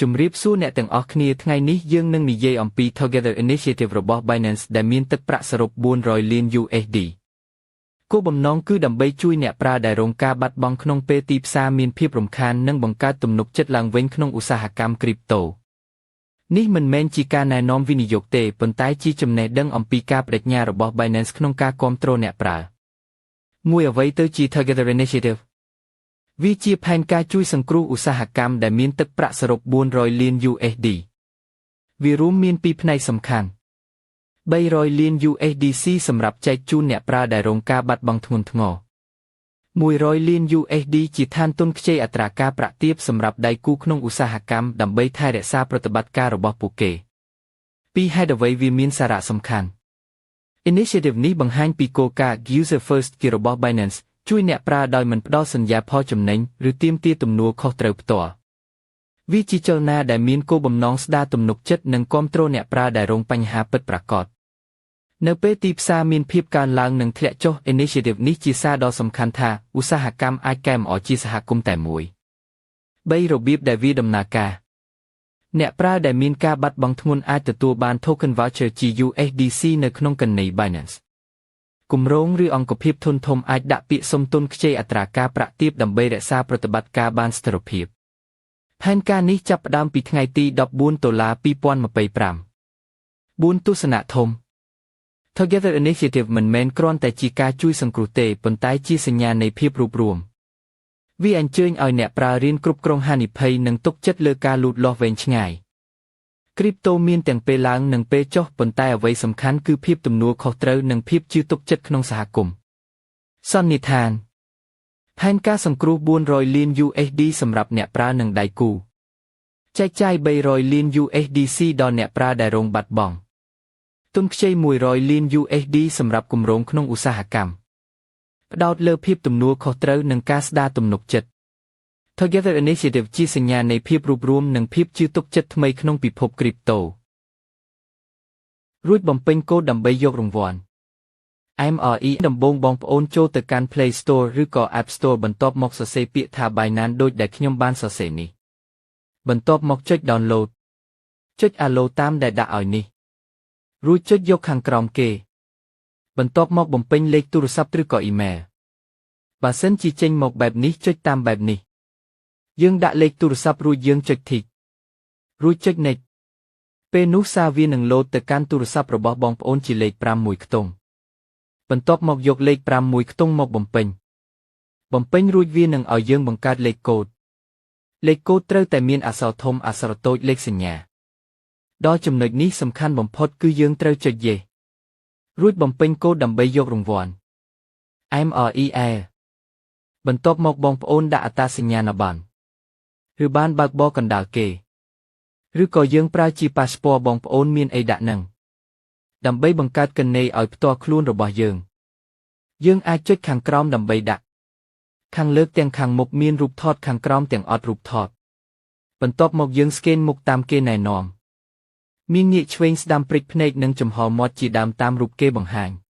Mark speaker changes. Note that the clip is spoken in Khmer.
Speaker 1: ជំរាបសួរអ្នកទាំងអស់គ្នាថ្ងៃនេះយើងនឹងនិយាយអំពី Together Initiative របស់ Binance ដែលមានទឹកប្រាក់សរុប400លាន USD គោលបំណងគឺដើម្បីជួយអ្នកប្រើដែលរងការបាត់បង់ក្នុងពេលទីផ្សារមានភាពរំខាននិងបង្កើតទំនុកចិត្តឡើងវិញក្នុងឧស្សាហកម្មគ្រីបតូនេះមិនមែនជាការណែនាំវិនិយោគទេប៉ុន្តែជាចំណេះដឹងអំពីការបដិញ្ញារបស់ Binance ក្នុងការគាំទ្រអ្នកប្រើមួយអ្វីទៅជា Together Initiativeវាជាផែនការជួយសង្គ្រោះឧស្សាហកម្មដែលមានទឹកប្រាក់សរុប400លាន USD វារួមមានពីរផ្នែកសំខាន់300លាន USDC សម្រាប់ចែកជូនអ្នកប្រើដែលរងការបាត់បង់ធ្ងន់ធ្ងរ100លាន USD ជាឋានទុនខ្ចីអត្រាការប្រាក់ទាបសម្រាប់ដៃគូក្នុងឧស្សាហកម្មដើម្បីថែរក្សាប្រតិបត្តិការរបស់ពួកគេពីហេតុអ្វីវាមានសារៈសំខាន់ Initiative នេះបង្ហាញពីគោលការណ៍ User First គេរបស់ Binanceជួយអ្នកប្រើដោយមិនផ្ដល់សន្យាផលចំណេញឬទាមទារទំនួលខុសត្រូវផ្ទាល់វាជាចលនាដែលមានគោលបំណងស្ដារទំនុកចិត្តនិងគាំទ្រអ្នកប្រើដែលរងបញ្ហាពិតប្រាកដនៅពេលទីផ្សារមានភាពកើនឡើងនិងធ្លាក់ចុះ Initiative នេះជាសារដ៏សំខាន់ថាឧស្សាហកម្មអាចកែម្អជាសហគមន៍តែមួយ3របៀបដែលវាដំណើរការអ្នកប្រើដែលមានការបាត់បង់ធ្ងន់អាចទទួលបាន Token Voucher ជា USDC នៅក្នុងគណនី Binanceគម្រោងឬអង្គភាពធនធំអាចដាក់ពាក្យសុំទុនខ្ចីអត្រាការប្រាក់ទាបដើម្បីរក្សាប្រតិបត្តិការបានស្ថិរភាពផែនការនេះចាប់ផ្ដើមពីថ្ងៃទី14តុលា2025 4ទស្សនៈធំ Together Initiative មិនមែនគ្រាន់តែជាការជួយសង្គ្រោះទេប៉ុន្តែជាសញ្ញានៃភាពរួបរួមវាអញ្ជើញឲ្យអ្នកប្រើរៀនគ្រប់គ្រងហានិភ័យនិងទុកចិត្តលើការលូតលាស់វែងឆ្ងាយគ្រីបតូមានទាំងពេលឡើងនិងពេលចុះប៉ុន្តែអ្វីសំខាន់គឺភាពទំនួលខុសត្រូវនិងភាពជឿទុកចិត្តក្នុងសហគមន៍សន្និដ្ឋានផែនការសង្គ្រោះ400លាន USD សម្រាប់អ្នកប្រើនិងដៃគូចែកចាយ300លាន USDC ដល់អ្នកប្រើដែលរងបាត់បង់ទុនខ្ចី100លាន USD សម្រាប់គម្រោងក្នុងឧស្សាហកម្មផ្ដោតលើភាពទំនួលខុសត្រូវនិងការស្ដារទំនុកចិត្តTogether Initiative ជាសញ្ញានៃភាពរួបរួមនិងភាពជឿទុកចិត្តថ្មីក្នុងពិភពគ្រីបតូរួចបំពេញកូដដើម្បីយករង្វាន់ MRE ដំបូងបងប្អូនចូលទៅកាន់ Play Store ឬក៏ App Store បន្ទាប់មកសរសេរពាក្យថា Binance ដូចដែលខ្ញុំបានសរសេរនេះបន្ទាប់មកចុច Download ចុច Allow តាមដែលដាក់ឲ្យនេះរួចចុចយកខាងក្រោមគេបន្ទាប់មកបំពេញលេខទូរស័ព្ទឬក៏ Email បើសិនជាចេញមកបែបនេះចុចតាមបែបនេះយើងដាក់លេខទូរស័ព្ទរួចយើងចុច Tick រួចចុច Next ពេលនោះសារវានឹងលោតទៅកាន់ទូរស័ព្ទរបស់បងប្អូនជាលេខ5មួយខ្ទង់បន្ទាប់មកយកលេខ5មួយខ្ទង់មកបំពេញរួចវានឹងឲ្យយើងបង្កើតលេខកូដត្រូវតែមានអក្សរធំអក្សរតូចលេខសញ្ញាដល់ចំណុចនេះសំខាន់បំផុតគឺយើងត្រូវចុច Yes រួចបំពេញកូដដើម្បីយករង្វាន់ MREL បន្ទាប់មកបងប្អូនដាក់អត្តសញ្ញាណប័ណ្ណឬបានបើកបរកណ្ដាលគេឬក៏យើងប្រើជាប៉ាសពតបងប្អូនមានអីដាក់នឹងដើម្បីបង្កើតគណនីឲ្យផ្ទាល់ខ្លួនរបស់យើងអាចចុចខាងក្រោមដើម្បីដាក់ខាងលើទាំងខាងមុខមានរូបថតខាងក្រោមទាំងអត់រូបថតបន្ទាប់មកយើងស្កេនមុខតាមគេណែនាំមានងាកឆ្វេងស្ដាំព្រិចភ្នែកនិងចំហមាត់ជាដើមតាមរូបគេបង្ហាញ